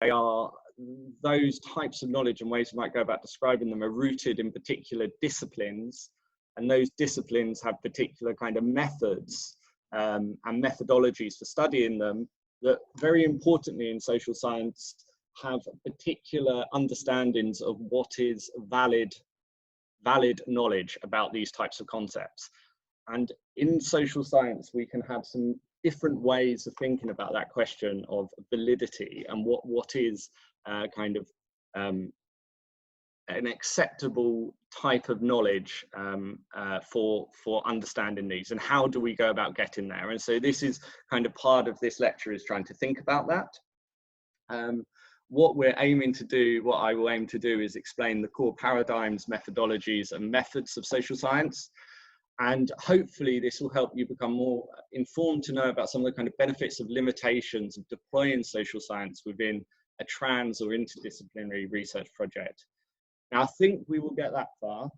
they are those types of knowledge and ways we might go about describing them are rooted in particular disciplines, and those disciplines have particular kind of methods and methodologies for studying them that, very importantly in social science, have particular understandings of what is valid knowledge about these types of concepts. And in social science, we can have some different ways of thinking about that question of validity and what is kind of an acceptable type of knowledge for understanding these, and how do we go about getting there. And so this is kind of part of this lecture, is trying to think about that. What we're aiming to do, what I will aim to do, is explain the core paradigms, methodologies and methods of social science. And hopefully this will help you become more informed to know about some of the kind of benefits of limitations of deploying social science within a trans or interdisciplinary research project. Now, I think we will get that far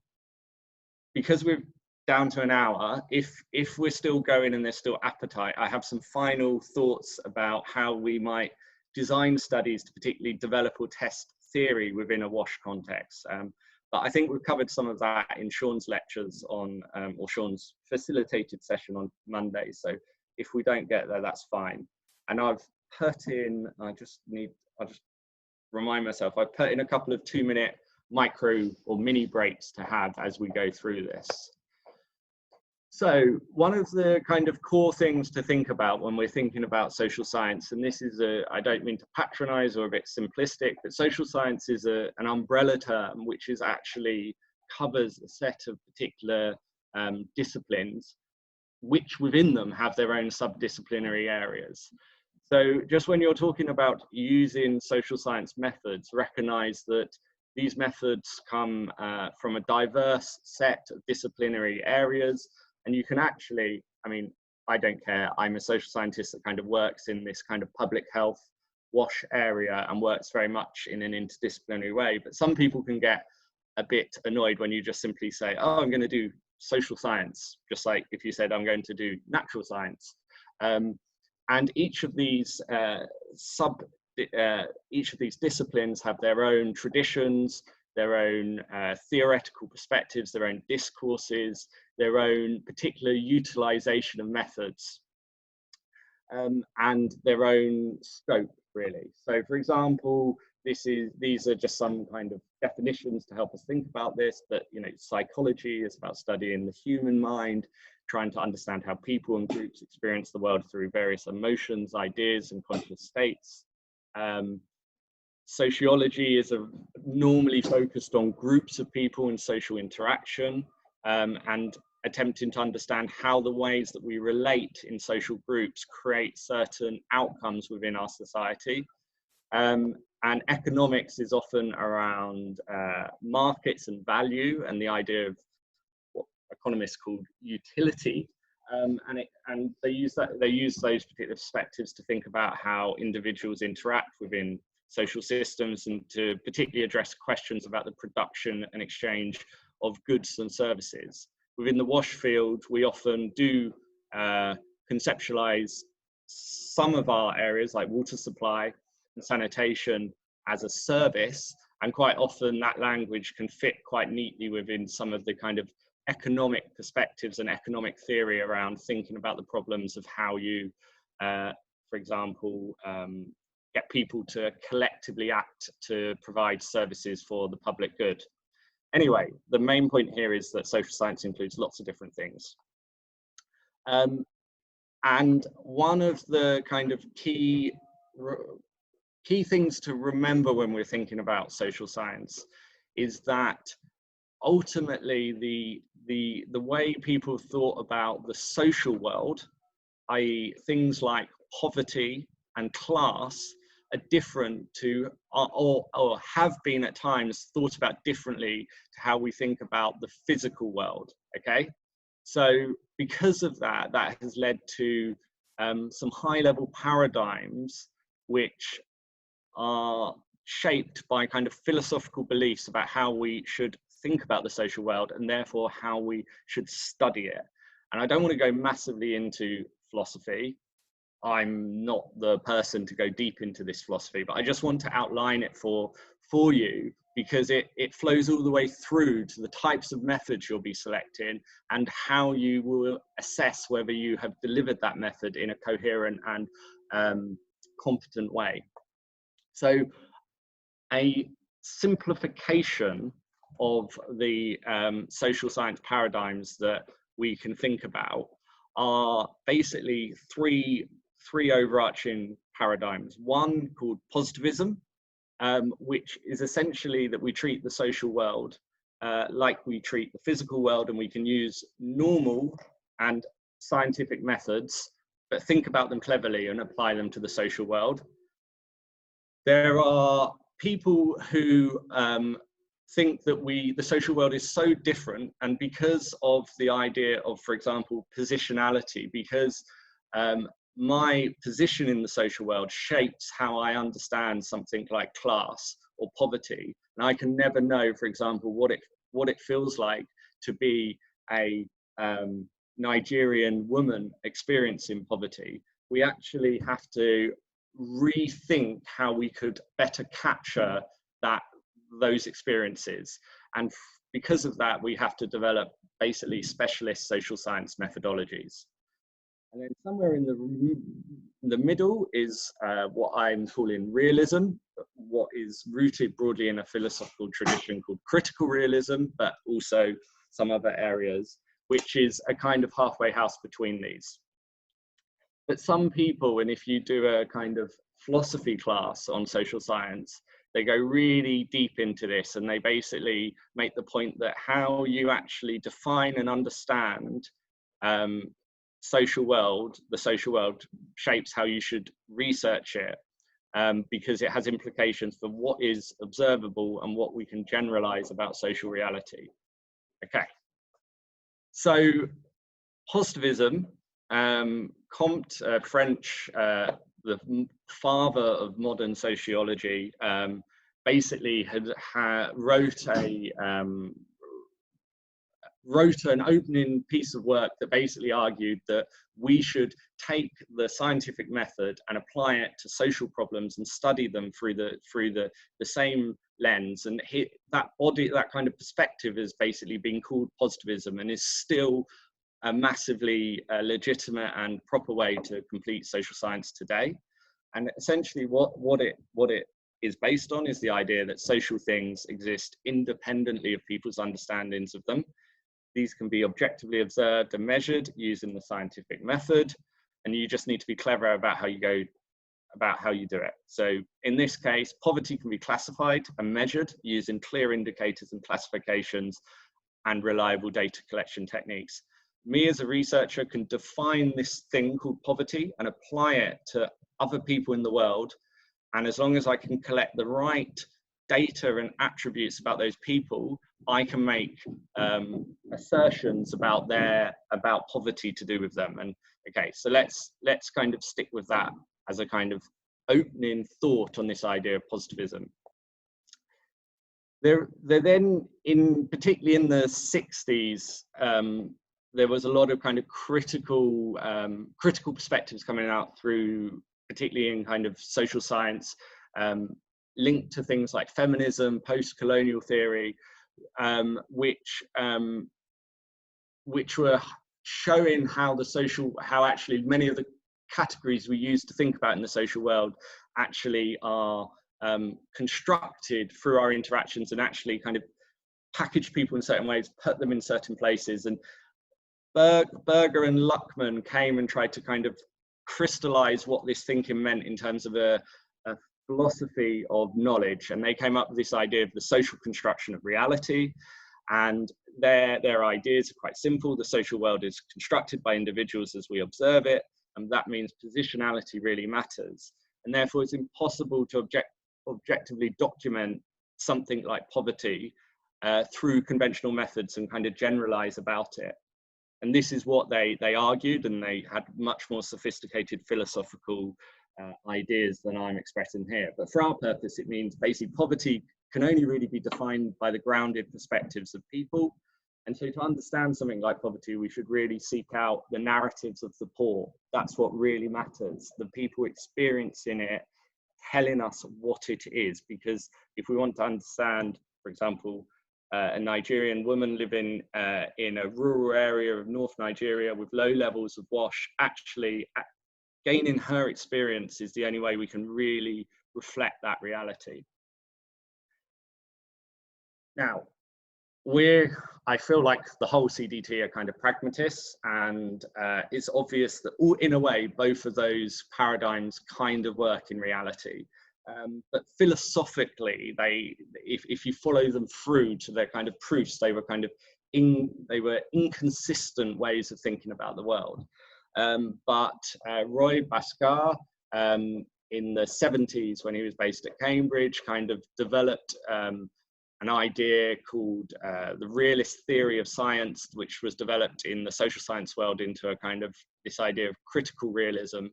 because we're down to an hour. If we're still going and there's still appetite, I have some final thoughts about how we might design studies to particularly develop or test theory within a WASH context. But I think we've covered some of that in Sean's lectures on, or Sean's facilitated session on Monday. So if we don't get there, that's fine. And I've put in, I'll just remind myself, I've put in a couple of 2-minute micro or mini breaks to have as we go through this. So one of the kind of core things to think about when we're thinking about social science, and this is I don't mean to patronize or a bit simplistic, but social science is an umbrella term which is actually covers a set of particular disciplines, which within them have their own subdisciplinary areas. So just when you're talking about using social science methods, recognize that these methods come from a diverse set of disciplinary areas. And you can actually, I mean, I don't care. I'm a social scientist that kind of works in this kind of public health WASH area and works very much in an interdisciplinary way. But some people can get a bit annoyed when you just simply say, oh, I'm going to do social science, just like if you said I'm going to do natural science. And each of these disciplines have their own traditions, their own theoretical perspectives, their own discourses, their own particular utilization of methods, and their own scope, really. So, for example, these are just some kind of definitions to help us think about this, but psychology is about studying the human mind, trying to understand how people and groups experience the world through various emotions, ideas, and conscious states. Sociology is normally focused on groups of people and social interaction, and attempting to understand how the ways that we relate in social groups create certain outcomes within our society. And economics is often around markets and value, and the idea of what economists call utility. And they use those particular perspectives to think about how individuals interact within social systems, and to particularly address questions about the production and exchange of goods and services. Within the WASH field, we often do conceptualize some of our areas like water supply and sanitation as a service, and quite often that language can fit quite neatly within some of the kind of economic perspectives and economic theory around thinking about the problems of how you, for example, get people to collectively act to provide services for the public good. Anyway, the main point here is that social science includes lots of different things. And one of the kind of key things to remember when we're thinking about social science is that ultimately the way people thought about the social world, i.e. things like poverty and class, are different to, or have been at times thought about differently to how we think about the physical world, okay? So because of that, that has led to some high-level paradigms which are shaped by kind of philosophical beliefs about how we should think about the social world, and therefore how we should study it. And I don't want to go massively into philosophy, I'm not the person to go deep into this philosophy, but I just want to outline it for you, because it flows all the way through to the types of methods you'll be selecting and how you will assess whether you have delivered that method in a coherent and competent way. So a simplification of the social science paradigms that we can think about are basically three overarching paradigms. One called positivism, which is essentially that we treat the social world like we treat the physical world, and we can use normal and scientific methods, but think about them cleverly and apply them to the social world. There are people who think that the social world is so different, and because of the idea of, for example, positionality, because my position in the social world shapes how I understand something like class or poverty, and I can never know, for example, what it feels like to be a Nigerian woman experiencing poverty. We actually have to rethink how we could better capture those experiences, and because of that we have to develop basically specialist social science methodologies. And then somewhere in the middle is what I'm calling realism, what is rooted broadly in a philosophical tradition called critical realism, but also some other areas, which is a kind of halfway house between these. But some people, and if you do a kind of philosophy class on social science, they go really deep into this, and they basically make the point that how you actually define and understand the social world shapes how you should research it, because it has implications for what is observable and what we can generalize about social reality. Okay, so positivism, Comte, French, the father of modern sociology, basically wrote an opening piece of work that basically argued that we should take the scientific method and apply it to social problems and study them through the same lens. And that kind of perspective is basically being called positivism, and is still a massively legitimate and proper way to complete social science today. And essentially what it is based on is the idea that social things exist independently of people's understandings of them. These can be objectively observed and measured using the scientific method, and you just need to be clever about how you do it. So in this case, poverty can be classified and measured using clear indicators and classifications and reliable data collection techniques. Me as a researcher can define this thing called poverty and apply it to other people in the world. And as long as I can collect the right data and attributes about those people, I can make assertions about poverty to do with them. And okay, so let's kind of stick with that as a kind of opening thought on this idea of positivism. There then, particularly in the 60s, there was a lot of kind of critical perspectives coming out through, particularly in kind of social science, linked to things like feminism, post-colonial theory, which were showing how actually many of the categories we use to think about in the social world actually are constructed through our interactions, and actually kind of package people in certain ways, put them in certain places. And Berger and Luckman came and tried to kind of crystallize what this thinking meant in terms of a philosophy of knowledge, and they came up with this idea of the social construction of reality. And their ideas are quite simple. The social world is constructed by individuals as we observe it, and that means positionality really matters, and therefore it's impossible to objectively document something like poverty through conventional methods and kind of generalize about it. And this is what they argued, and they had much more sophisticated philosophical ideas than I'm expressing here. But for our purpose, it means basically poverty can only really be defined by the grounded perspectives of people, And so to understand something like poverty, we should really seek out the narratives of the poor. That's what really matters. The people experiencing it, telling us what it is. Because if we want to understand, for example, a Nigerian woman living in a rural area of North Nigeria with low levels of WASH, actually gaining her experience is the only way we can really reflect that reality. Now, I feel like the whole CDT are kind of pragmatists, and it's obvious that in a way, both of those paradigms kind of work in reality. But philosophically, if you follow them through to their kind of proofs, they were kind of inconsistent ways of thinking about the world. But Roy Bhaskar, in the 70s, when he was based at Cambridge, kind of developed an idea called the realist theory of science, which was developed in the social science world into a kind of this idea of critical realism.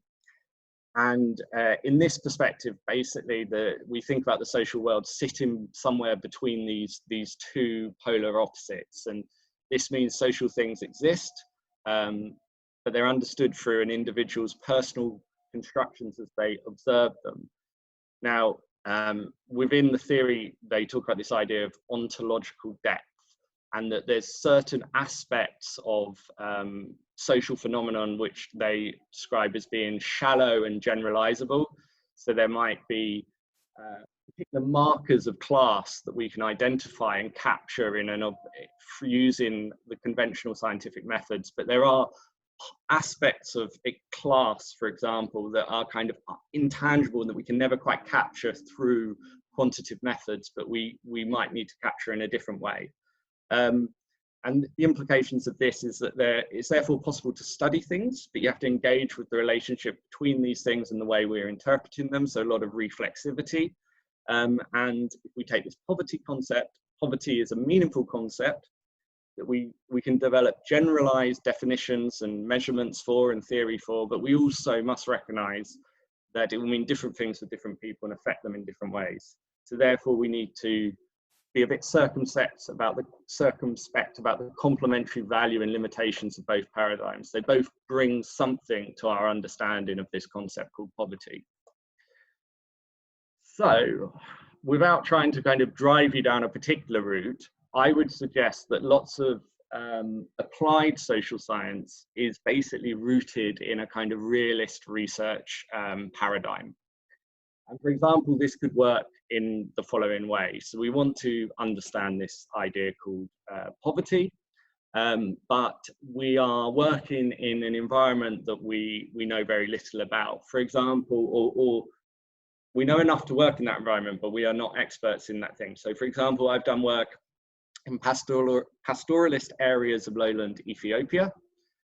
And in this perspective, basically, we think about the social world sitting somewhere between these two polar opposites. And this means social things exist, but they're understood through an individual's personal constructions as they observe them. Now, within the theory, they talk about this idea of ontological depth, and that there's certain aspects of social phenomenon which they describe as being shallow and generalizable. So there might be particular markers of class that we can identify and capture using the conventional scientific methods, but there are aspects of a class, for example, that are kind of intangible and that we can never quite capture through quantitative methods, but we might need to capture in a different way. And the implications of this is that it's therefore possible to study things, but you have to engage with the relationship between these things and the way we're interpreting them, so a lot of reflexivity. And if we take this poverty concept, poverty is a meaningful concept that we can develop generalized definitions and measurements for and theory for, but we also must recognize that it will mean different things for different people and affect them in different ways. So therefore we need to be a bit circumspect about the complementary value and limitations of both paradigms. They both bring something to our understanding of this concept called poverty. So without trying to kind of drive you down a particular route, I would suggest that lots of applied social science is basically rooted in a kind of realist research paradigm. And for example, this could work in the following way. So we want to understand this idea called poverty, but we are working in an environment that we know very little about. For example, or we know enough to work in that environment, but we are not experts in that thing. So for example, I've done work in pastoralist areas of lowland Ethiopia.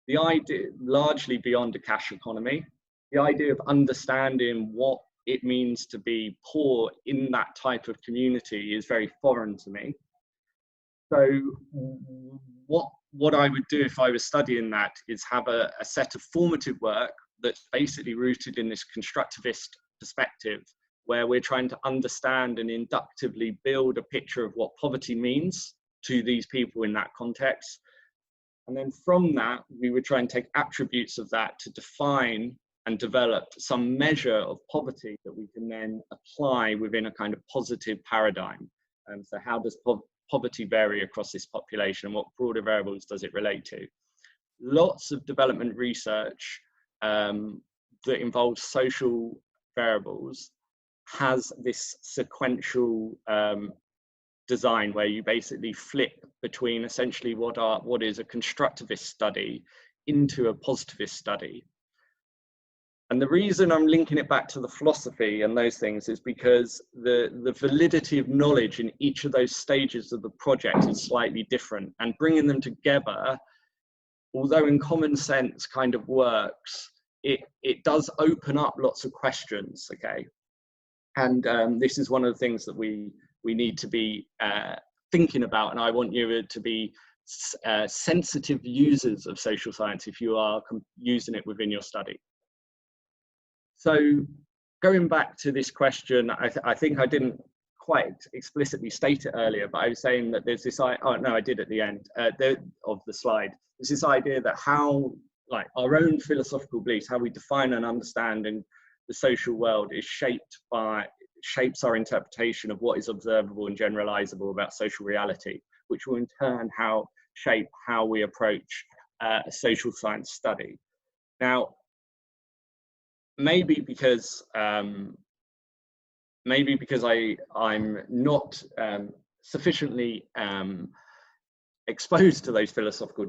The idea, largely beyond a cash economy, the idea of understanding what it means to be poor in that type of community is very foreign to me. So what I would do if I was studying that is have a set of formative work that's basically rooted in this constructivist perspective, where we're trying to understand and inductively build a picture of what poverty means to these people in that context. And then from that, we would try and take attributes of that to define and develop some measure of poverty that we can then apply within a kind of positive paradigm. So how does poverty vary across this population, and what broader variables does it relate to? Lots of development research that involves social variables has this sequential design where you basically flip between essentially what is a constructivist study into a positivist study. And the reason I'm linking it back to the philosophy and those things is because the validity of knowledge in each of those stages of the project is slightly different, and bringing them together, although in common sense kind of works, it does open up lots of questions, okay? And this is one of the things that we need to be thinking about, and I want you to be sensitive users of social science if you are using it within your study. So going back to this question, I think I didn't quite explicitly state it earlier, but I was saying that there's this, oh no, I did at the end of the slide. There's this idea that how, like, our own philosophical beliefs, how we define and understand in the social world is shapes our interpretation of what is observable and generalizable about social reality, which will in turn shape how we approach a social science study. Now, maybe because I'm not sufficiently exposed to those philosophical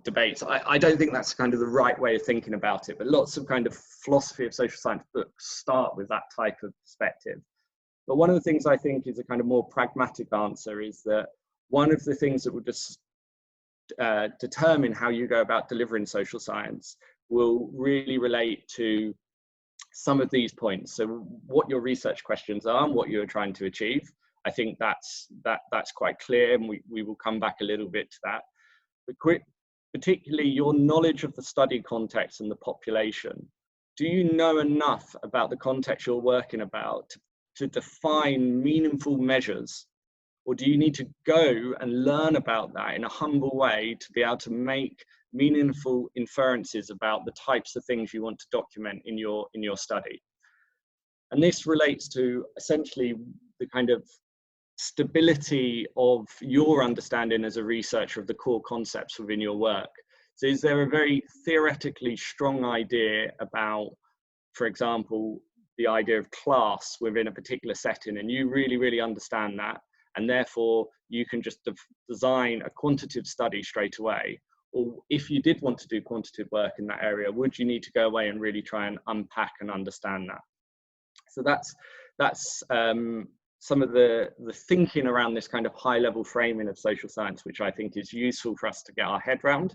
debates, I don't think that's kind of the right way of thinking about it. But lots of kind of philosophy of social science books start with that type of perspective. But one of the things I think is a kind of more pragmatic answer is that one of the things that will just determine how you go about delivering social science will really relate to some of these points. So what your research questions are and what you're trying to achieve. I think that's quite clear, and we will come back a little bit to that. But particularly your knowledge of the study context and the population. Do you know enough about the context you're working about to define meaningful measures? Or do you need to go and learn about that in a humble way to be able to make meaningful inferences about the types of things you want to document in your study? And this relates to essentially the kind of stability of your understanding as a researcher of the core concepts within your work. So is there a very theoretically strong idea about, for example, the idea of class within a particular setting, and you really, really understand that, and therefore you can just design a quantitative study straight away? Or if you did want to do quantitative work in that area, would you need to go away and really try and unpack and understand that? So that's some of the thinking around this kind of high level framing of social science, which I think is useful for us to get our head around.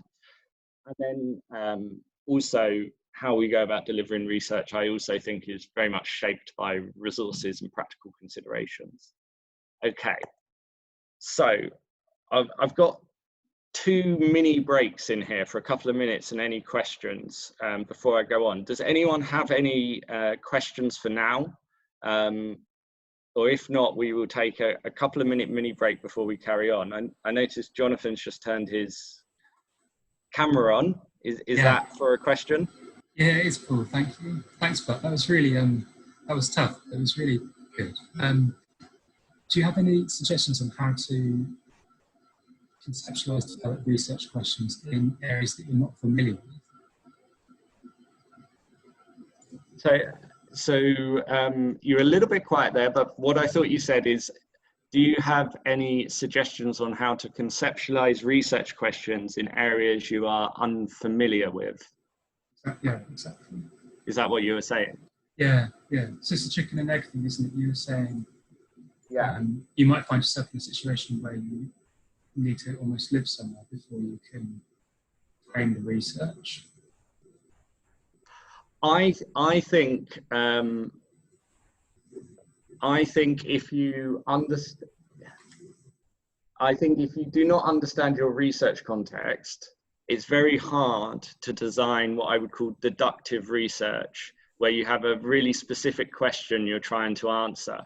And then also how we go about delivering research, I also think is very much shaped by resources and practical considerations. Okay, so I've got 2 mini breaks in here for a couple of minutes and any questions before I go on. Does anyone have any questions for now? Or if not, we will take a couple of minute mini break before we carry on. I noticed Jonathan's just turned his camera on. Is that for a question? Yeah, it's cool. Thank you. Thanks, Scott. That was really that was tough. It was really good. Do you have any suggestions on how to conceptualize develop research questions in areas that you're not familiar with? So you're a little bit quiet there, but what I thought you said is, do you have any suggestions on how to conceptualize research questions in areas you are unfamiliar with? Yeah, exactly. Is that what you were saying? Yeah. It's just a chicken and egg thing, isn't it? You were saying, yeah, you might find yourself in a situation where you need to almost live somewhere before you can frame the research. I think if you understand, if you do not understand your research context, it's very hard to design what I would call deductive research, where you have a really specific question you're trying to answer.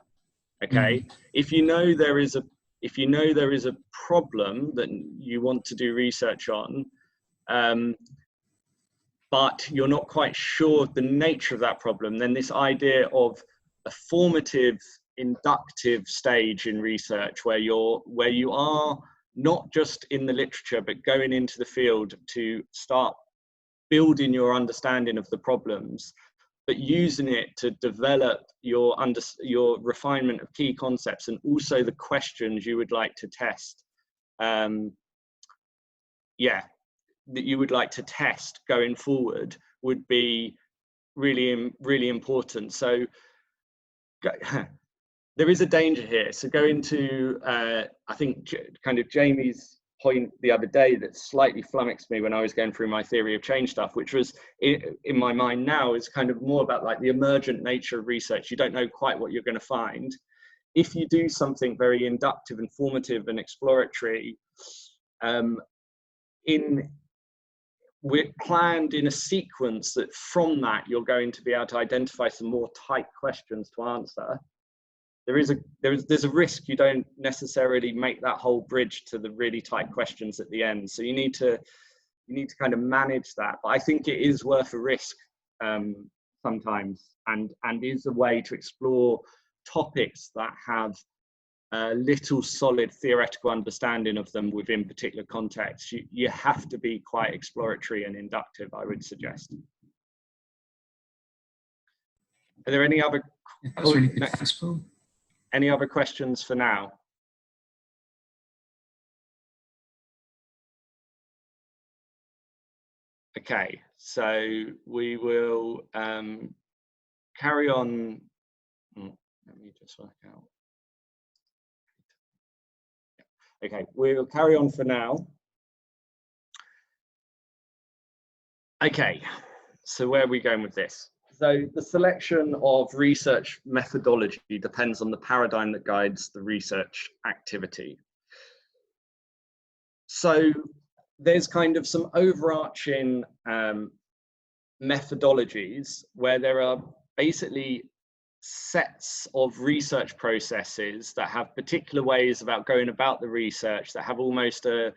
Okay, if you know there is a problem that you want to do research on, but you're not quite sure the nature of that problem, then this idea of a formative, inductive stage in research where you are not just in the literature, but going into the field to start building your understanding of the problems, but using it to develop your refinement of key concepts and also the questions you would like to test. That you would like to test going forward would be really, really important. So there is a danger here. So going to, I think, kind of Jamie's point the other day that slightly flummoxed me when I was going through my theory of change stuff, which was in my mind now is kind of more about like the emergent nature of research. You don't know quite what you're going to find. If you do something very inductive and formative and exploratory, we're planned in a sequence that from that you're going to be able to identify some more tight questions to answer. there's a risk you don't necessarily make that whole bridge to the really tight questions at the end. So you need to kind of manage that. But I think it is worth a risk sometimes, and is a way to explore topics that have a little solid theoretical understanding of them within particular contexts. You have to be quite exploratory and inductive, I would suggest. Are there any other? Yeah, that was really good. Thanks, Paul. Any other questions for now? Okay, so we will carry on. Let me just work out. Okay, we'll carry on for now. Okay, so where are we going with this? So the selection of research methodology depends on the paradigm that guides the research activity. So there's kind of some overarching methodologies where there are basically sets of research processes that have particular ways about going about the research, that have almost a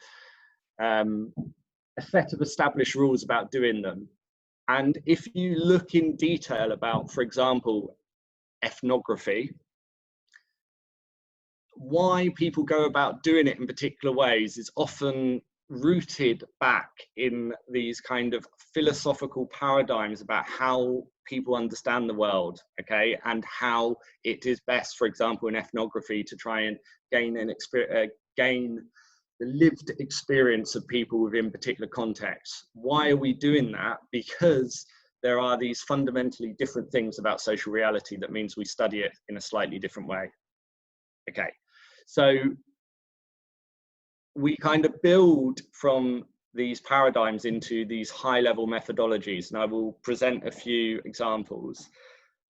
set of established rules about doing them. And if you look in detail about, for example, ethnography, why people go about doing it in particular ways is often rooted back in these kind of philosophical paradigms about how people understand the world, okay, and how it is best, for example, in ethnography to try and gain the lived experience of people within particular contexts. Why are we doing that? Because there are these fundamentally different things about social reality that means we study it in a slightly different way. Okay, so we kind of build from these paradigms into these high-level methodologies, and I will present a few examples.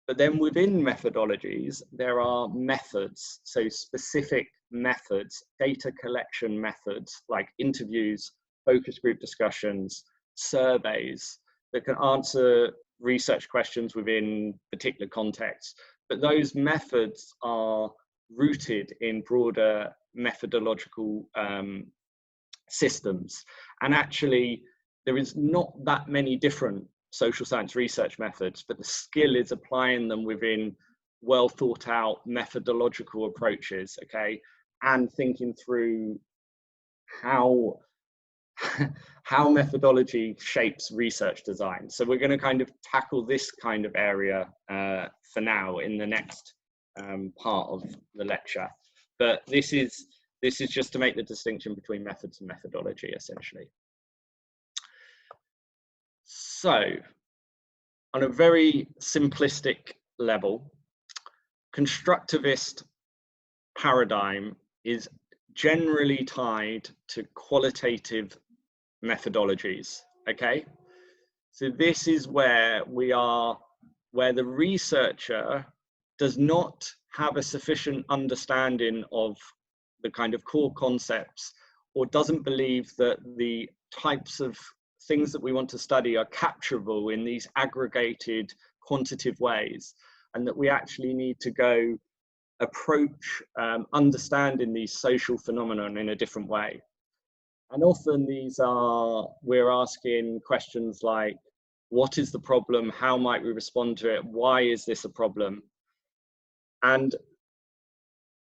But then within methodologies, there are methods, so specific methods, data collection methods like interviews, focus group discussions, surveys that can answer research questions within particular contexts. But those methods are rooted in broader methodological systems. And actually, there is not that many different social science research methods, but the skill is applying them within well thought out methodological approaches, okay, and thinking through how methodology shapes research design. So we're going to kind of tackle this kind of area for now in the next part of the lecture. But this is just to make the distinction between methods and methodology, essentially. So, on a very simplistic level, constructivist paradigm is generally tied to qualitative methodologies, okay? So this is where the researcher does not have a sufficient understanding of the kind of core concepts, or doesn't believe that the types of things that we want to study are capturable in these aggregated quantitative ways, and that we actually need to go approach understanding these social phenomena in a different way. And often we're asking questions like, what is the problem? How might we respond to it? Why is this a problem? And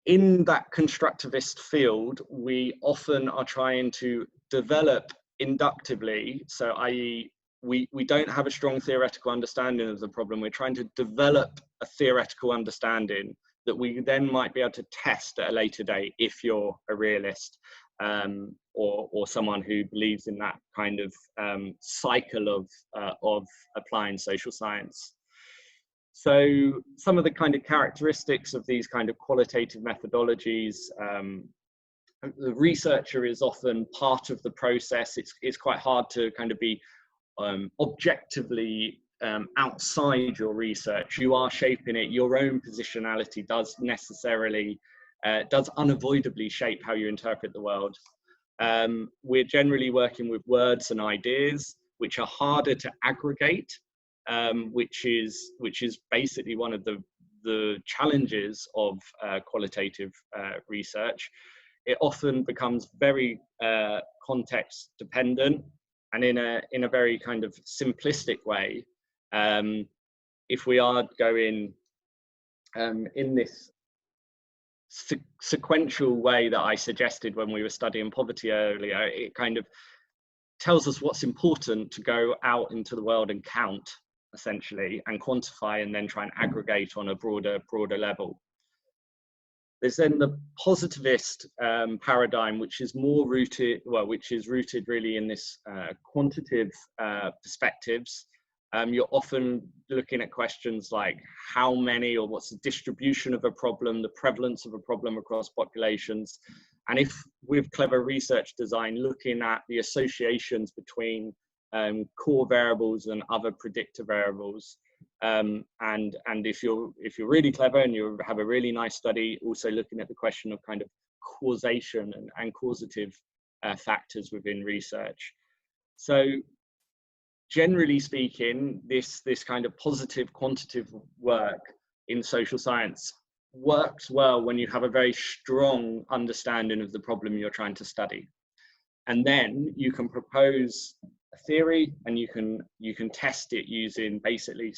in that constructivist field, we often are trying to develop inductively, so i.e. we don't have a strong theoretical understanding of the problem. We're trying to develop a theoretical understanding that we then might be able to test at a later date if you're a realist or someone who believes in that kind of cycle of applying social science. So some of the kind of characteristics of these kind of qualitative methodologies, the researcher is often part of the process. It's quite hard to kind of be objectively outside your research. You are shaping it. Your own positionality does unavoidably shape how you interpret the world. We're generally working with words and ideas which are harder to aggregate, which is basically one of the the challenges of qualitative research, it often becomes very context dependent, and in a very kind of simplistic way. If we are going in this sequential way that I suggested when we were studying poverty earlier, it kind of tells us what's important to go out into the world and count, essentially, and quantify, and then try and aggregate on a broader level. There's then the positivist paradigm, which is more rooted, which is rooted really in this quantitative perspectives. You're often looking at questions like how many, or what's the distribution of a problem, the prevalence of a problem across populations. And if with clever research design, looking at the associations between core variables and other predictor variables. And if you're really clever and you have a really nice study, also looking at the question of kind of causation and causative factors within research. So generally speaking, this kind of positive quantitative work in social science works well when you have a very strong understanding of the problem you're trying to study. And then you can propose a theory, and you can test it using basically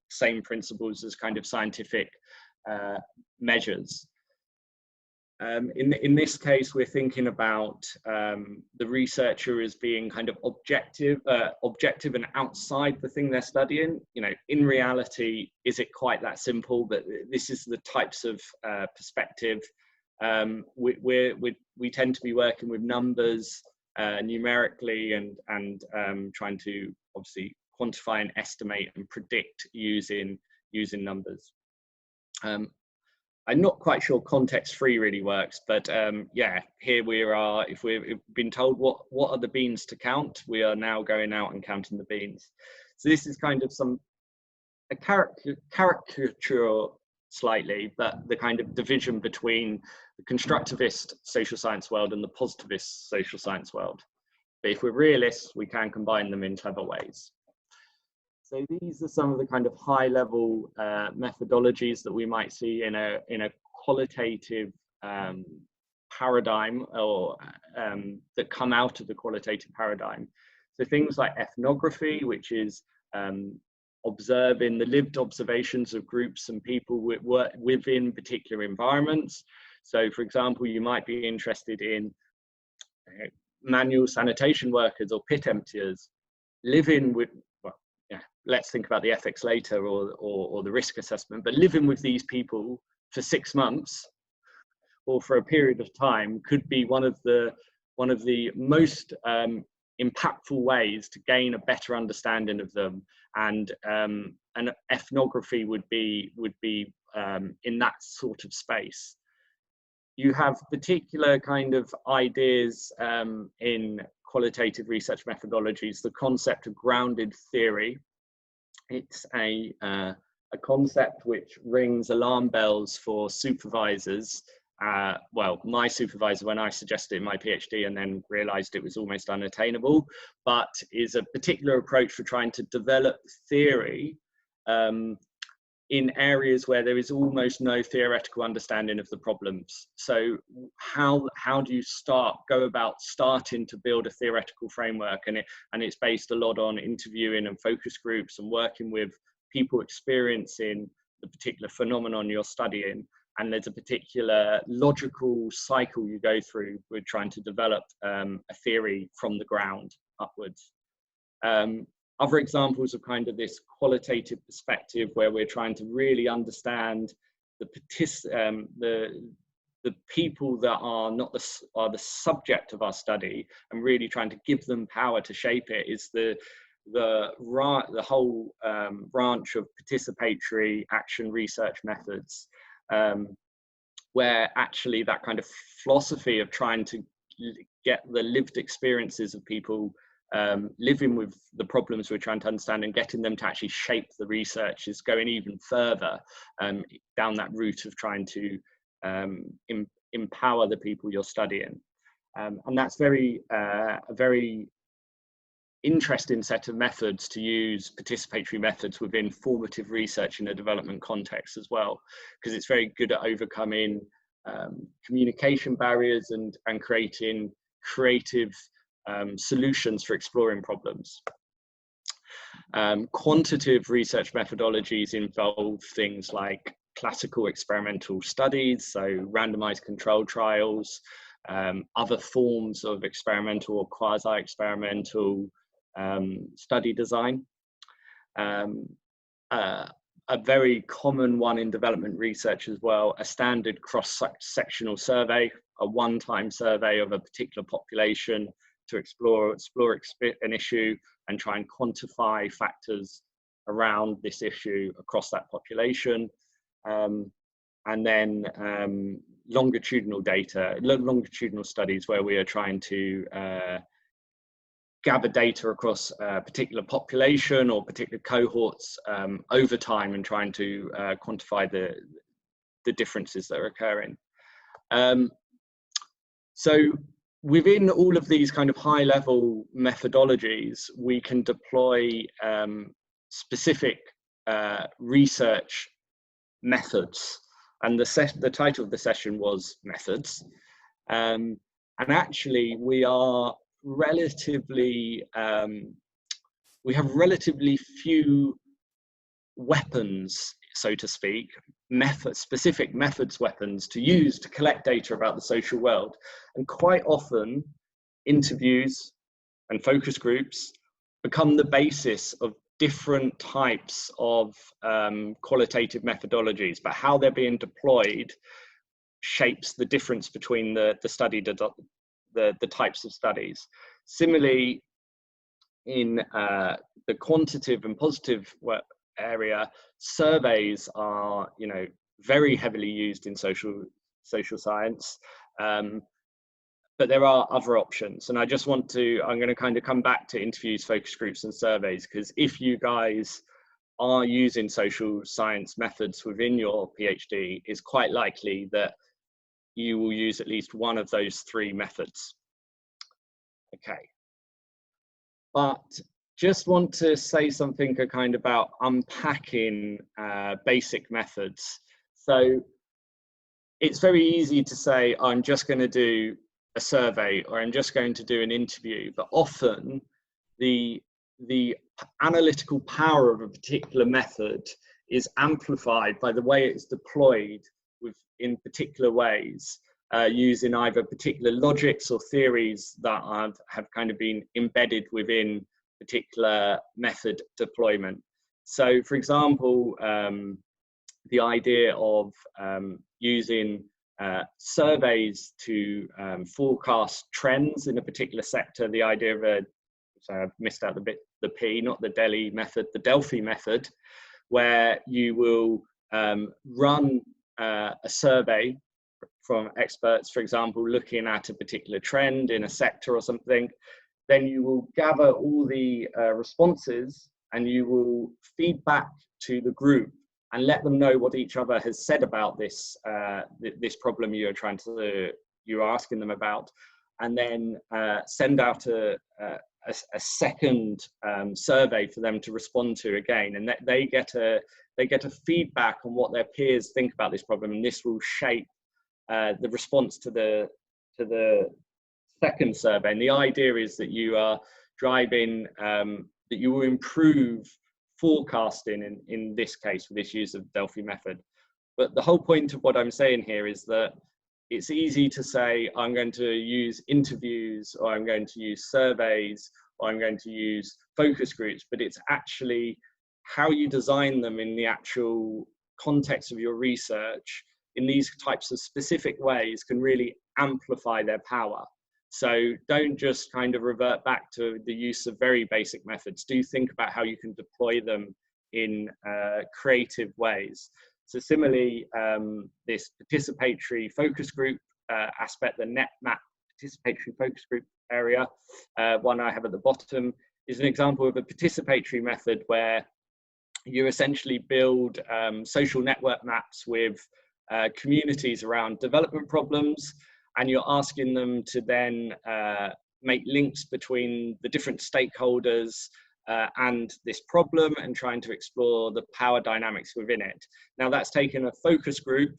same principles as kind of scientific measures. In this case, we're thinking about the researcher as being kind of objective and outside the thing they're studying. You know, in reality, is it quite that simple? But this is the types of perspective. We tend to be working with numbers numerically, and trying to obviously quantify and estimate and predict using numbers. I'm not quite sure context-free really works, but yeah, here we are. If we've been told what are the beans to count, we are now going out and counting the beans. So this is kind of a caricature slightly, but the kind of division between the constructivist social science world and the positivist social science world. But if we're realists, we can combine them in clever ways. So these are some of the kind of high-level methodologies that we might see in a qualitative paradigm, or that come out of the qualitative paradigm. So things like ethnography, which is observing the lived observations of groups and people within particular environments. So, for example, you might be interested in manual sanitation workers or pit emptiers living with, let's think about the ethics later, or the risk assessment, but living with these people for 6 months or for a period of time could be one of the most impactful ways to gain a better understanding of them. And ethnography would be in that sort of space. You have particular kind of ideas in qualitative research methodologies, the concept of grounded theory. It's a concept which rings alarm bells for supervisors. Well, my supervisor, when I suggested it in my PhD and then realized it was almost unattainable, but is a particular approach for trying to develop theory in areas where there is almost no theoretical understanding of the problems. So how do you go about starting to build a theoretical framework? And it's based a lot on interviewing and focus groups and working with people experiencing the particular phenomenon you're studying. And there's a particular logical cycle you go through with trying to develop a theory from the ground upwards. Other examples of kind of this qualitative perspective, where we're trying to really understand the people that are the subject of our study, and really trying to give them power to shape it, is the whole branch of participatory action research methods, where actually that kind of philosophy of trying to get the lived experiences of people living with the problems we're trying to understand and getting them to actually shape the research is going even further down that route of trying to empower the people you're studying. And that's a very interesting set of methods to use participatory methods within formative research in a development context as well, because it's very good at overcoming communication barriers and creating creative solutions for exploring problems. Quantitative research methodologies involve things like classical experimental studies, so randomized control trials, other forms of experimental or quasi-experimental study design. A very common one in development research as well, a standard cross-sectional survey, a one-time survey of a particular population to explore an issue and try and quantify factors around this issue across that population. And then longitudinal data, longitudinal studies where we are trying to gather data across a particular population or particular cohorts over time and trying to quantify the differences that are occurring. So within all of these kind of high level methodologies, we can deploy specific research methods. And the title of the session was Methods. And actually we are relatively, we have relatively few weapons, so to speak, specific methods weapons to use to collect data about the social world. And quite often interviews and focus groups become the basis of different types of qualitative methodologies, but how they're being deployed shapes the difference between the types of studies. Similarly, in the quantitative and positive area, surveys are, you know, very heavily used in social science, but there are other options. And I just want to, I'm going to kind of come back to interviews, focus groups and surveys, because if you guys are using social science methods within your PhD, it's quite likely that you will use at least one of those three methods. Okay. But just want to say something kind of about unpacking basic methods. So it's very easy to say, I'm just going to do a survey or I'm just going to do an interview, but often the analytical power of a particular method is amplified by the way it's deployed in particular ways, using either particular logics or theories that have kind of been embedded within particular method deployment. So for example, the idea of using surveys to forecast trends in a particular sector, the idea of sorry, I've missed out the P, not the Delhi method, the Delphi method, where you will run a survey from experts, for example, looking at a particular trend in a sector or something. Then you will gather all the responses and you will feed back to the group and let them know what each other has said about this this problem you're asking them about, and then send out a second survey for them to respond to again, and they get a feedback on what their peers think about this problem, and this will shape the response to the second survey. And the idea is that you are driving, that you will improve forecasting in this case with this use of Delphi method. But the whole point of what I'm saying here is that it's easy to say, I'm going to use interviews, or I'm going to use surveys, or I'm going to use focus groups, but it's actually how you design them in the actual context of your research in these types of specific ways can really amplify their power. So don't just kind of revert back to the use of very basic methods. Do think about how you can deploy them in creative ways. So similarly, this participatory focus group aspect, the NetMap participatory focus group area, one I have at the bottom, is an example of a participatory method where you essentially build social network maps with communities around development problems, and you're asking them to then make links between the different stakeholders and this problem, and trying to explore the power dynamics within it. Now, that's taken a focus group.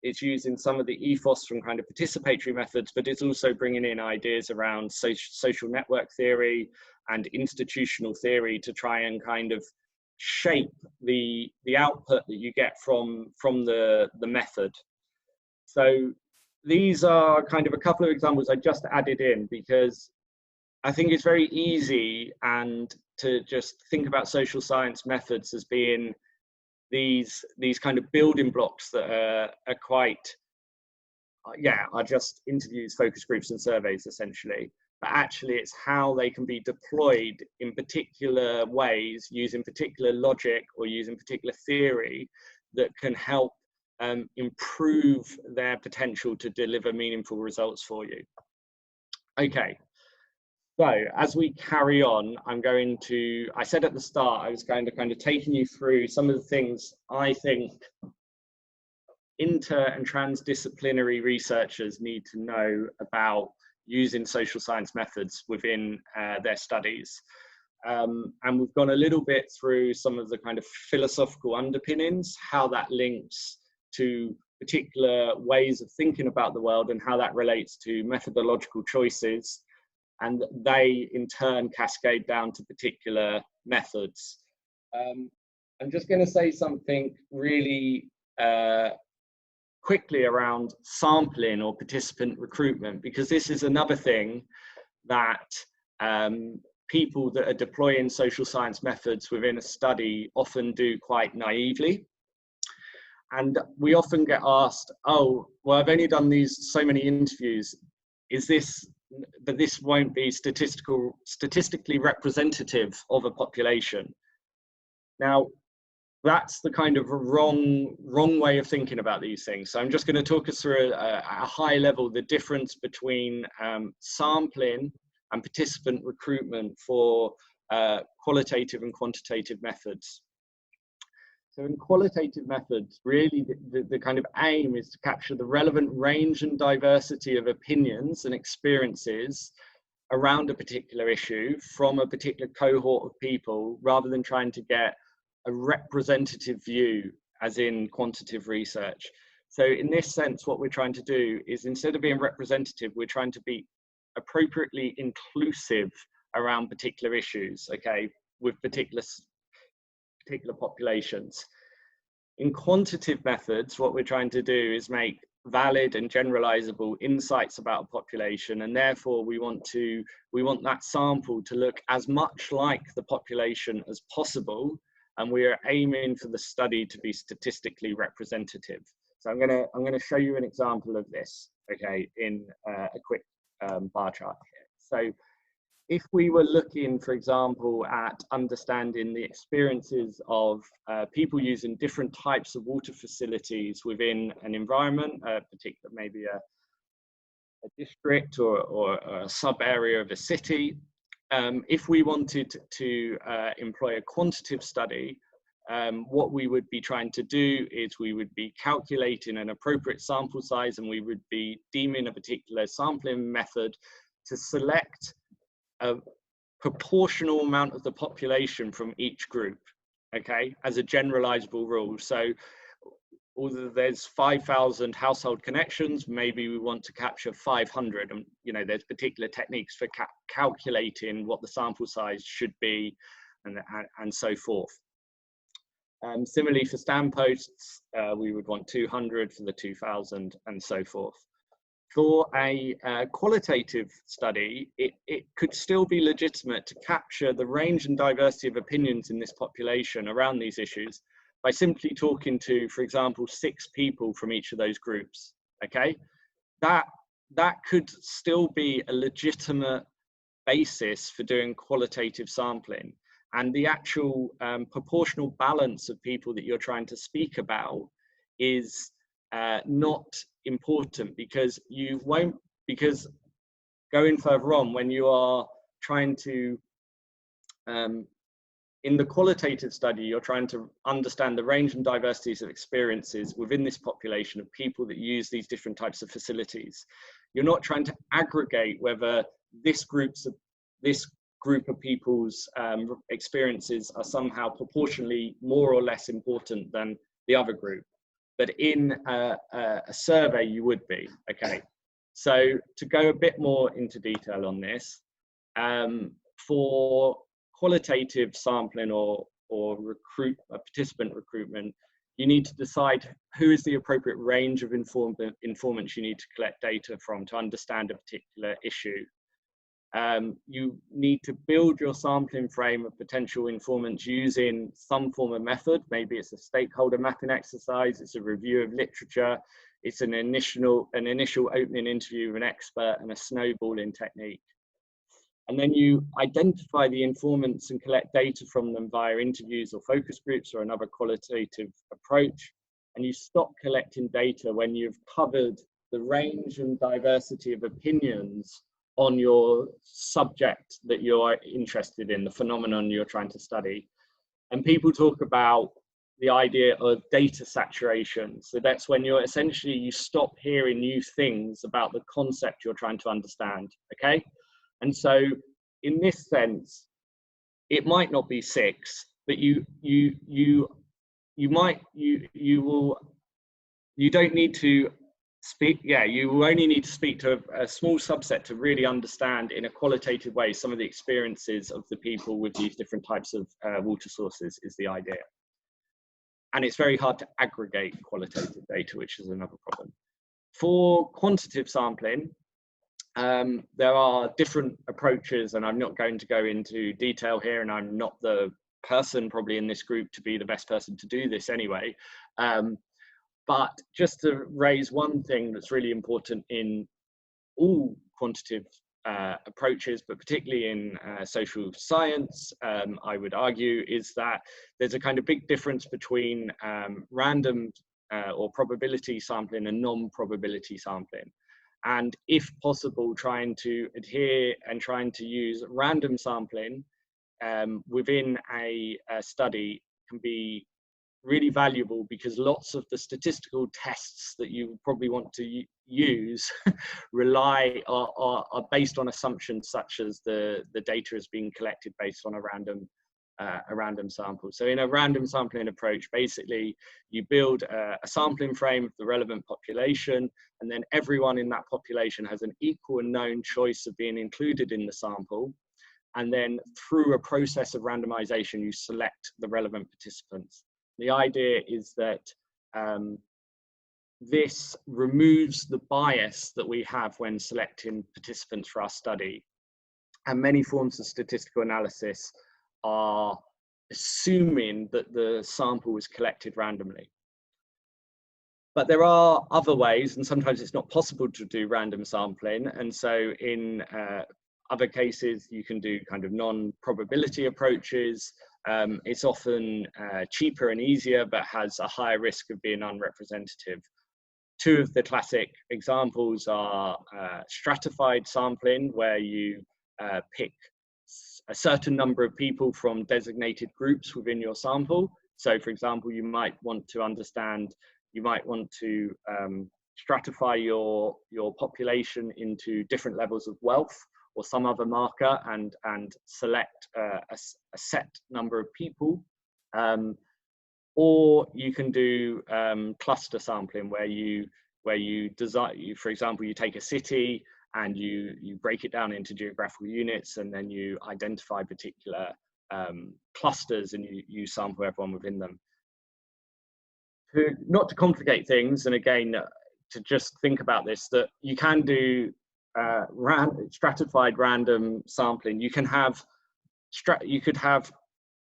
It's using some of the ethos from kind of participatory methods, but it's also bringing in ideas around social network theory and institutional theory to try and kind of shape the output that you get from the method. So these are kind of a couple of examples I just added in, because I think it's very easy and to just think about social science methods as being these kind of building blocks that are quite, are just interviews, focus groups and surveys essentially. But actually it's how they can be deployed in particular ways, using particular logic or using particular theory that can help improve their potential to deliver meaningful results for you. Okay. So as we carry on, I said at the start, I was going to kind of taking you through some of the things I think inter and transdisciplinary researchers need to know about using social science methods within their studies. And we've gone a little bit through some of the kind of philosophical underpinnings, how that links to particular ways of thinking about the world and how that relates to methodological choices. And they in turn cascade down to particular methods. I'm just going to say something really quickly around sampling or participant recruitment, because this is another thing that people that are deploying social science methods within a study often do quite naively. And we often get asked, oh, well, I've only done so many interviews. But this won't be statistically representative of a population. Now, that's the kind of wrong way of thinking about these things. So I'm just going to talk us through at a high level the difference between sampling and participant recruitment for qualitative and quantitative methods. So in qualitative methods, really the kind of aim is to capture the relevant range and diversity of opinions and experiences around a particular issue from a particular cohort of people, rather than trying to get a representative view as in quantitative research. So in this sense, what we're trying to do is, instead of being representative, we're trying to be appropriately inclusive around particular issues, okay, with particular populations. In quantitative methods, what we're trying to do is make valid and generalizable insights about a population, and therefore we want that sample to look as much like the population as possible, and we are aiming for the study to be statistically representative. So I'm going to show you an example of this, okay, in a quick bar chart here. So if we were looking, for example, at understanding the experiences of people using different types of water facilities within an environment, particular maybe a district or a sub area of a city, if we wanted to employ a quantitative study, what we would be trying to do is we would be calculating an appropriate sample size, and we would be deeming a particular sampling method to select a proportional amount of the population from each group, okay, as a generalizable rule. So although there's 5,000 household connections, maybe we want to capture 500, and there's particular techniques for calculating what the sample size should be, and so forth. Similarly for stand posts, we would want 200 for the 2,000, and so forth. For a qualitative study, it could still be legitimate to capture the range and diversity of opinions in this population around these issues by simply talking to, for example, 6 people from each of those groups, okay? That could still be a legitimate basis for doing qualitative sampling. And the actual proportional balance of people that you're trying to speak about is not important, because going further on, when you are trying to in the qualitative study, you're trying to understand the range and diversities of experiences within this population of people that use these different types of facilities. You're not trying to aggregate whether this group of people's experiences are somehow proportionally more or less important than the other group. But in a survey, you would be. Okay. So to go a bit more into detail on this, for qualitative sampling or participant recruitment, you need to decide who is the appropriate range of informants you need to collect data from to understand a particular issue. You need to build your sampling frame of potential informants using some form of method. Maybe it's a stakeholder mapping exercise, it's a review of literature, it's an initial opening interview with an expert, and a snowballing technique. And then you identify the informants and collect data from them via interviews or focus groups or another qualitative approach. And you stop collecting data when you've covered the range and diversity of opinions on your subject that you're interested in, the phenomenon you're trying to study. And people talk about the idea of data saturation. So that's when you're essentially, you stop hearing new things about the concept you're trying to understand, okay? And so in this sense, it might not be 6, but you don't need to speak, you will only need to speak to a small subset to really understand in a qualitative way some of the experiences of the people with these different types of water sources is the idea. And it's very hard to aggregate qualitative data, which is another problem. For quantitative sampling, there are different approaches, and I'm not going to go into detail here, and I'm not the person probably in this group to be the best person to do this anyway. But just to raise one thing that's really important in all quantitative approaches, but particularly in social science, I would argue, is that there's a kind of big difference between random or probability sampling and non-probability sampling. And if possible, trying to adhere and trying to use random sampling within a study can be really valuable, because lots of the statistical tests that you probably want to use are based on assumptions such as the data is being collected based on a random sample. So in a random sampling approach, basically you build a sampling frame of the relevant population, and then everyone in that population has an equal and known choice of being included in the sample. And then through a process of randomization, you select the relevant participants. The idea is that this removes the bias that we have when selecting participants for our study. And many forms of statistical analysis are assuming that the sample was collected randomly. But there are other ways, and sometimes it's not possible to do random sampling. And so in other cases, you can do kind of non-probability approaches. It's often cheaper and easier, but has a higher risk of being unrepresentative. Two of the classic examples are stratified sampling, where you pick a certain number of people from designated groups within your sample. So for example, you might want to stratify your population into different levels of wealth or some other marker, and select a set number of people. Or you can do cluster sampling, where you design, for example, you take a city and you break it down into geographical units, and then you identify particular clusters, and you sample everyone within them. Not to complicate things, and again, to just think about this, that you can do stratified random sampling. You could have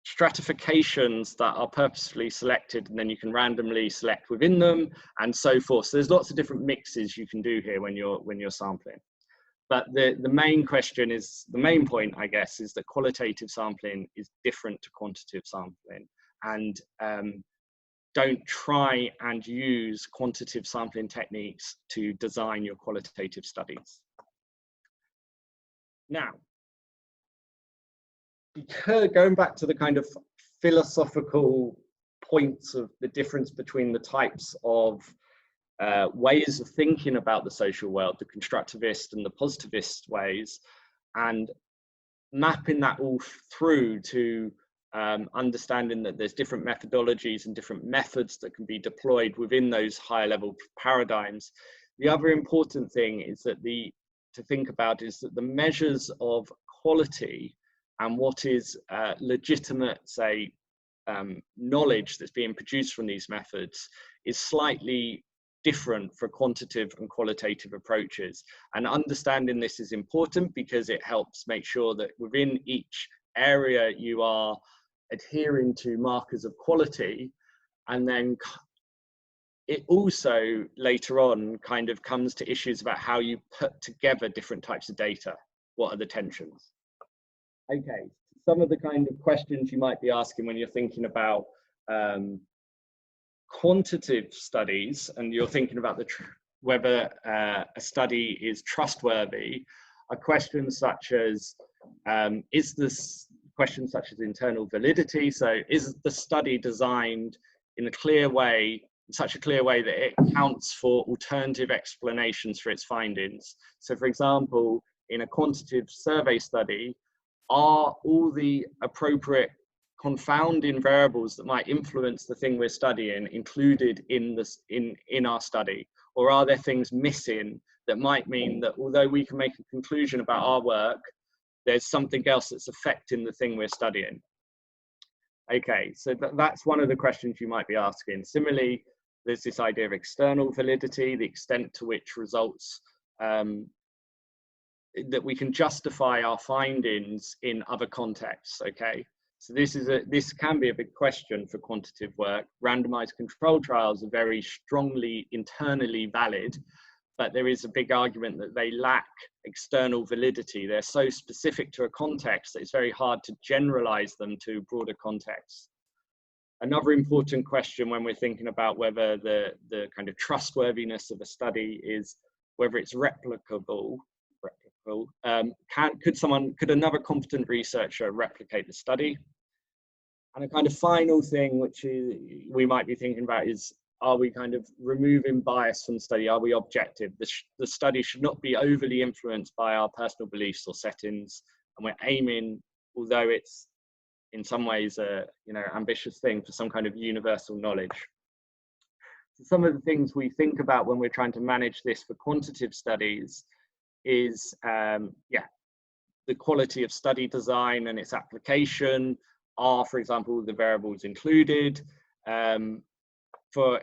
stratifications that are purposefully selected, and then you can randomly select within them, and so forth. So there's lots of different mixes you can do here when you're sampling. But the main question is, the main point, I guess, is that qualitative sampling is different to quantitative sampling, and don't try and use quantitative sampling techniques to design your qualitative studies. Now, going back to the kind of philosophical points of the difference between the types of ways of thinking about the social world, the constructivist and the positivist ways, and mapping that all through to understanding that there's different methodologies and different methods that can be deployed within those higher level paradigms. The other important thing is that to think about is that the measures of quality and what is legitimate, say, knowledge that's being produced from these methods is slightly different for quantitative and qualitative approaches. And understanding this is important because it helps make sure that within each area you are adhering to markers of quality, and then it also later on kind of comes to issues about how you put together different types of data. What are the tensions? Okay, some of the kind of questions you might be asking when you're thinking about quantitative studies and you're thinking about whether a study is trustworthy are questions such as questions such as internal validity. So is the study designed in a clear way, in such a clear way that it accounts for alternative explanations for its findings? So for example, in a quantitative survey study, are all the appropriate confounding variables that might influence the thing we're studying included in our study? Or are there things missing that might mean that although we can make a conclusion about our work, there's something else that's affecting the thing we're studying? Okay, so that's one of the questions you might be asking. Similarly, there's this idea of external validity, the extent to which results that we can justify our findings in other contexts. Okay, so this can be a big question for quantitative work. Randomized controlled trials are very strongly internally valid, but there is a big argument that they lack external validity. They're so specific to a context that it's very hard to generalize them to broader contexts. Another important question when we're thinking about whether the kind of trustworthiness of a study is whether it's replicable. Could another competent researcher replicate the study? And a kind of final thing which we might be thinking about is, are we kind of removing bias from the study? Are we objective? The study should not be overly influenced by our personal beliefs or settings, and we're aiming, although it's in some ways a ambitious thing, for some kind of universal knowledge. So some of the things we think about when we're trying to manage this for quantitative studies is the quality of study design and its application. Are, for example, the variables included? For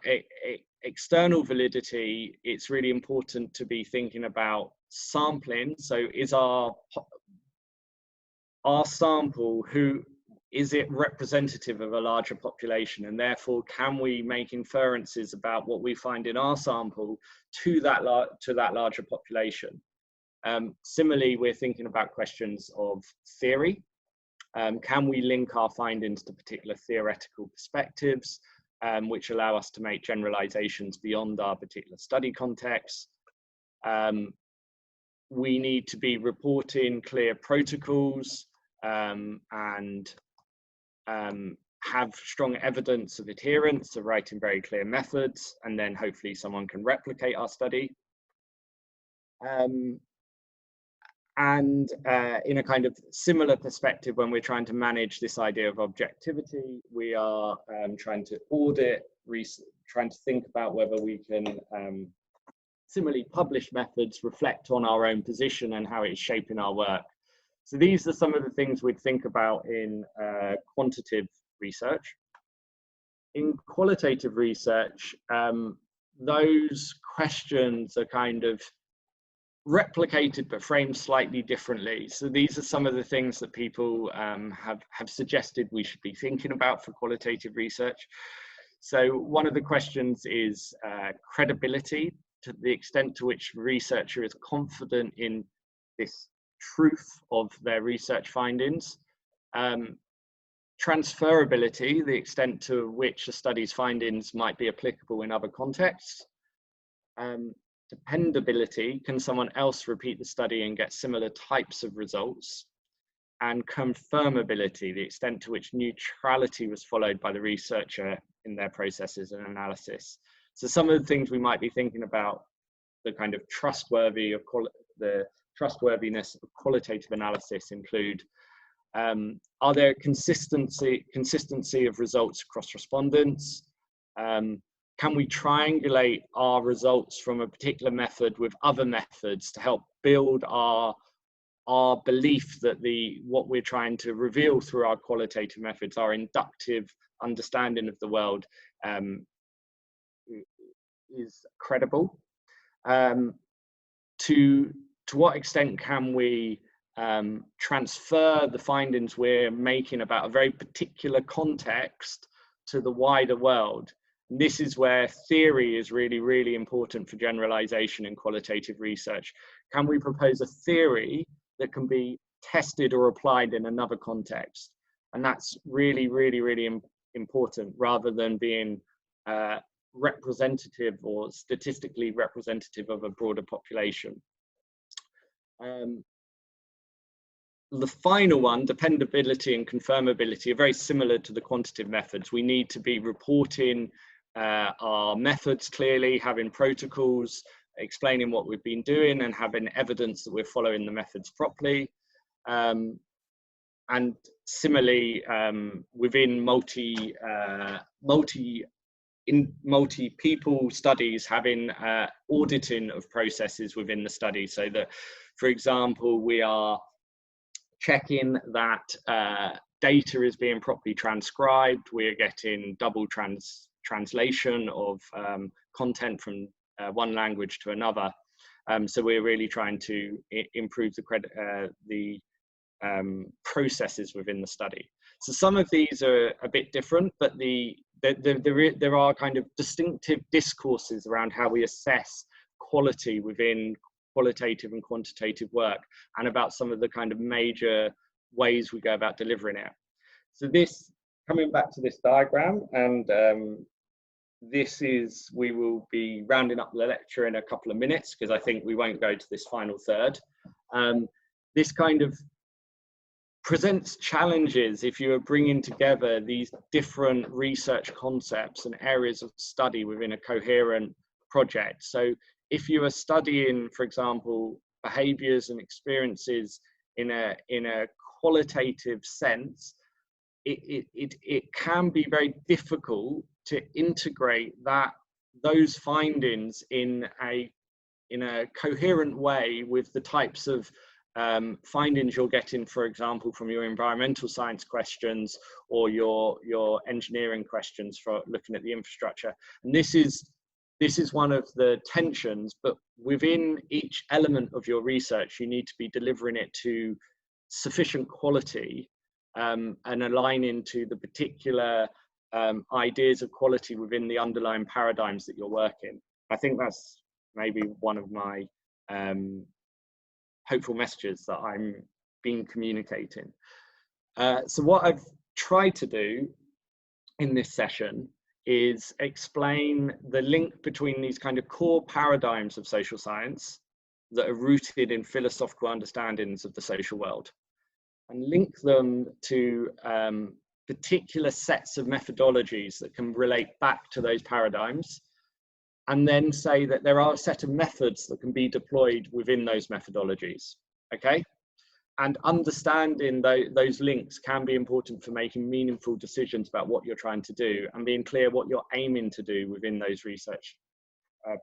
external validity, it's really important to be thinking about sampling. So is our sample, is it representative of a larger population, and therefore can we make inferences about what we find in our sample to that larger population? Similarly, we're thinking about questions of theory. Can we link our findings to particular theoretical perspectives, which allow us to make generalizations beyond our particular study context? We need to be reporting clear protocols and have strong evidence of adherence, of writing very clear methods, and then hopefully someone can replicate our study. And in a kind of similar perspective, when we're trying to manage this idea of objectivity, we are trying to audit, trying to think about whether we can similarly published methods reflect on our own position and how it's shaping our work. So these are some of the things we'd think about in quantitative research. In qualitative research, those questions are kind of replicated but framed slightly differently. So these are some of the things that people have suggested we should be thinking about for qualitative research. So one of the questions is credibility, to the extent to which the researcher is confident in this truth of their research findings. Transferability, the extent to which a study's findings might be applicable in other contexts. Dependability, can someone else repeat the study and get similar types of results? and confirmability, the extent to which neutrality was followed by the researcher in their processes and analysis. So some of the things we might be thinking about, the kind of the trustworthiness of qualitative analysis include, are there consistency of results across respondents? Can we triangulate our results from a particular method with other methods to help build our belief that what we're trying to reveal through our qualitative methods, our inductive understanding of the world, is credible? To what extent can we transfer the findings we're making about a very particular context to the wider world? And this is where theory is really, really important for generalization in qualitative research. Can we propose a theory that can be tested or applied in another context? And that's really, really, really important, rather than being representative or statistically representative of a broader population. The final one, dependability and confirmability, are very similar to the quantitative methods. We need to be reporting our methods clearly, having protocols, explaining what we've been doing, and having evidence that we're following the methods properly. And similarly, within multi-people studies, having auditing of processes within the study, so that, for example, we are checking that data is being properly transcribed, we're getting double translation of content from one language to another. So we're really trying to improve the processes within the study. So some of these are a bit different, but there are kind of distinctive discourses around how we assess quality within qualitative and quantitative work, and about some of the kind of major ways we go about delivering it. So this, coming back to this diagram, and we will be rounding up the lecture in a couple of minutes, because I think we won't go to this final third. This kind of presents challenges if you are bringing together these different research concepts and areas of study within a coherent project. So if you are studying, for example, behaviors and experiences in a qualitative sense, it can be very difficult to integrate those findings in a coherent way with the types of findings you're getting, for example, from your environmental science questions or your engineering questions for looking at the infrastructure. And this is one of the tensions, but within each element of your research, you need to be delivering it to sufficient quality and aligning to the particular ideas of quality within the underlying paradigms that you're working. I think that's maybe one of my hopeful messages that I'm been communicating. So what I've tried to do in this session is explain the link between these kind of core paradigms of social science that are rooted in philosophical understandings of the social world, and link them to particular sets of methodologies that can relate back to those paradigms, and then say that there are a set of methods that can be deployed within those methodologies, okay? And understanding those links can be important for making meaningful decisions about what you're trying to do, and being clear what you're aiming to do within those research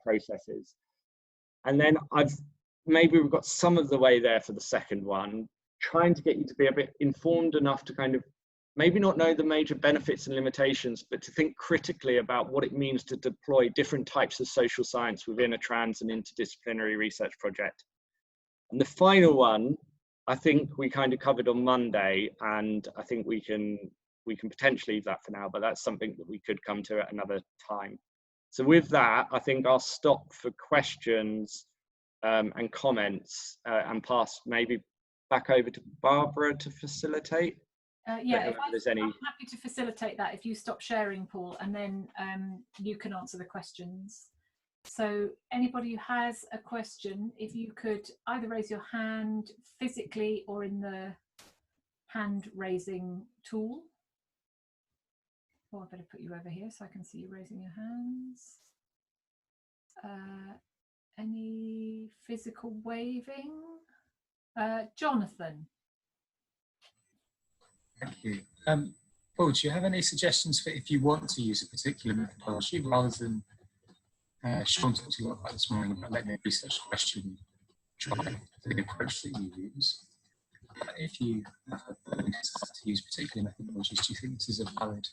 processes. And then maybe we've got some of the way there for the second one, trying to get you to be a bit informed enough to kind of maybe not know the major benefits and limitations, but to think critically about what it means to deploy different types of social science within a trans and interdisciplinary research project. And the final one, I think we kind of covered on Monday, and I think we can potentially leave that for now, but that's something that we could come to at another time. So with that, I think I'll stop for questions and comments and pass maybe back over to Barbara to facilitate. Yeah, I'm happy to facilitate that if you stop sharing, Paul, and then you can answer the questions. So anybody who has a question, if you could either raise your hand physically or in the hand raising tool. Oh, I better put you over here so I can see you raising your hands. Any physical waving? Jonathan. Thank you. Paul, do you have any suggestions for if you want to use a particular methodology rather than Sean talked to you about this morning about letting a research question drive the approach that you use? If you have a desire to use particular methodologies, do you think this is a valid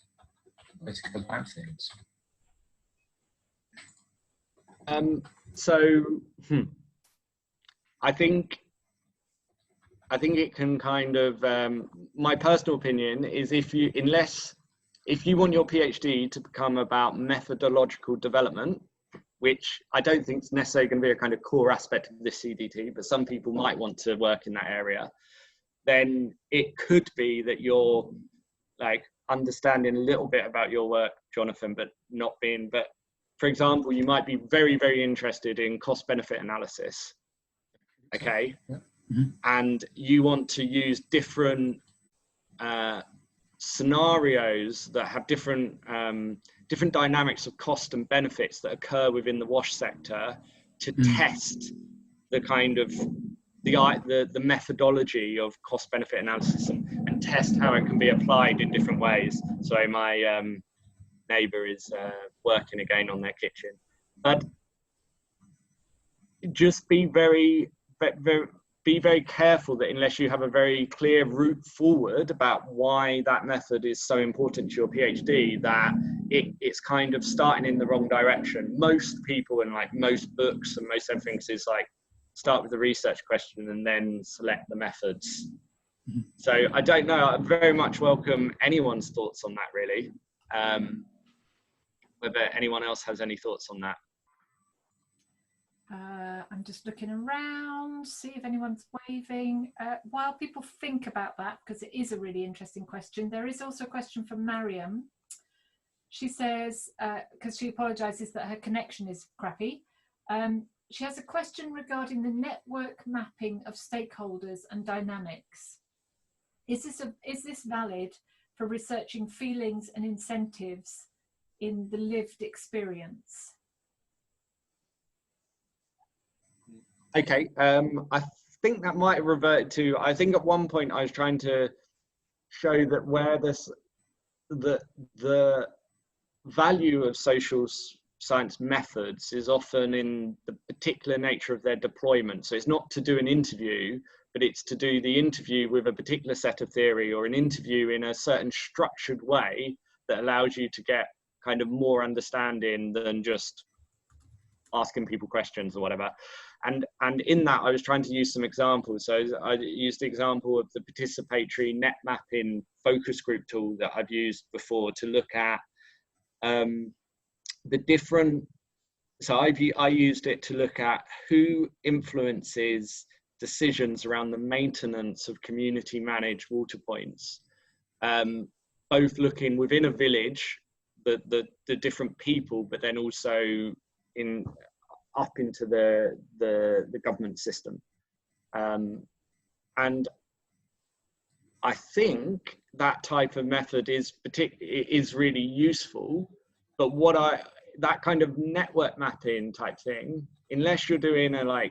way to go about things? I think it can kind of, my personal opinion is if you want your PhD to become about methodological development, which I don't think is necessarily going to be a kind of core aspect of this CDT, but some people might want to work in that area, then it could be that you're like understanding a little bit about your work, Jonathan, but for example, you might be very, very interested in cost benefit analysis. Okay. Yeah. Mm-hmm. And you want to use different scenarios that have different dynamics of cost and benefits that occur within the wash sector to test the kind of the methodology of cost benefit analysis and test how it can be applied in different ways. So my neighbour is working again on their kitchen, but just be very careful that unless you have a very clear route forward about why that method is so important to your PhD, that it's kind of starting in the wrong direction. Most people and like most books and most everything is like start with the research question and then select the methods. So I don't know, I very much welcome anyone's thoughts on that really. Whether anyone else has any thoughts on that. I'm just looking around, see if anyone's waving. While people think about that, because it is a really interesting question, there is also a question from Mariam. She says, because she apologises that her connection is crappy, she has a question regarding the network mapping of stakeholders and dynamics. Is this valid for researching feelings and incentives in the lived experience? Okay, I think that might have reverted to, I think at one point I was trying to show that where the value of social science methods is often in the particular nature of their deployment. So it's not to do an interview, but it's to do the interview with a particular set of theory or an interview in a certain structured way that allows you to get kind of more understanding than just asking people questions or whatever. And in that, I was trying to use some examples. So I used the example of the participatory net mapping focus group tool that I've used before to look at the different, so I used it to look at who influences decisions around the maintenance of community managed water points, both looking within a village, the different people, but then also up into the government system. And I think that type of method is really useful, but that kind of network mapping type thing, unless you're doing a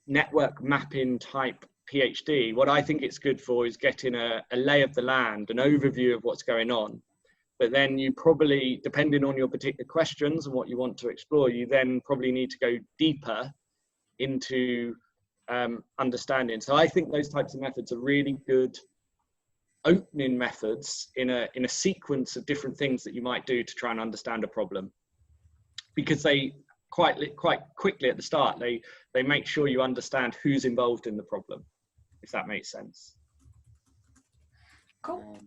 network mapping type PhD, what I think it's good for is getting a lay of the land, an overview of what's going on. But then you probably, depending on your particular questions and what you want to explore, you then probably need to go deeper into understanding. So I think those types of methods are really good opening methods in a sequence of different things that you might do to try and understand a problem, because they quite quickly at the start they make sure you understand who's involved in the problem, if that makes sense. Cool.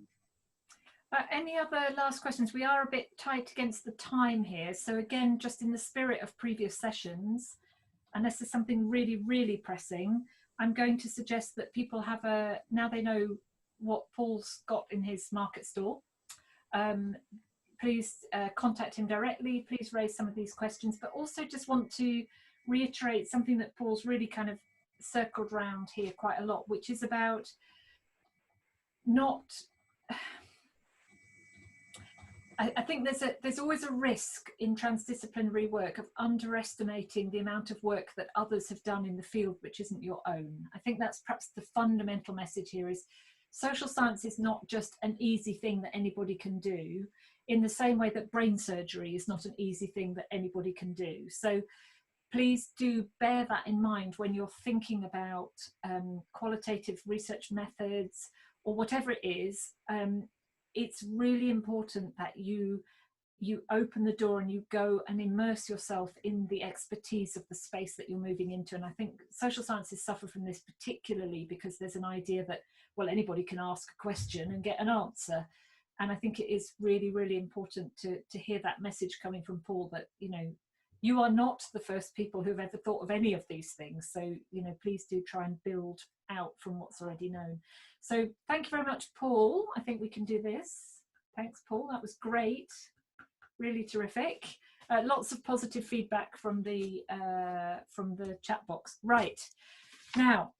Any other last questions? We are a bit tight against the time here, so again, just in the spirit of previous sessions, unless there's something really, really pressing, I'm going to suggest that people have now they know what Paul's got in his market store. Please contact him directly, please raise some of these questions, but also just want to reiterate something that Paul's really kind of circled around here quite a lot, which is about not, I think there's always a risk in transdisciplinary work of underestimating the amount of work that others have done in the field which isn't your own. I think that's perhaps the fundamental message here, is social science is not just an easy thing that anybody can do, in the same way that brain surgery is not an easy thing that anybody can do. So please do bear that in mind when you're thinking about qualitative research methods or whatever it is. It's really important that you open the door and you go and immerse yourself in the expertise of the space that you're moving into. And I think social sciences suffer from this particularly because there's an idea that, well, anybody can ask a question and get an answer. And I think it is really, really important to hear that message coming from Paul, that, you know, you are not the first people who've ever thought of any of these things. So, you know, please do try and build out from what's already known. So thank you very much, Paul. I think we can do this. Thanks, Paul. That was great. Really terrific. Lots of positive feedback from the chat box. Right. Now,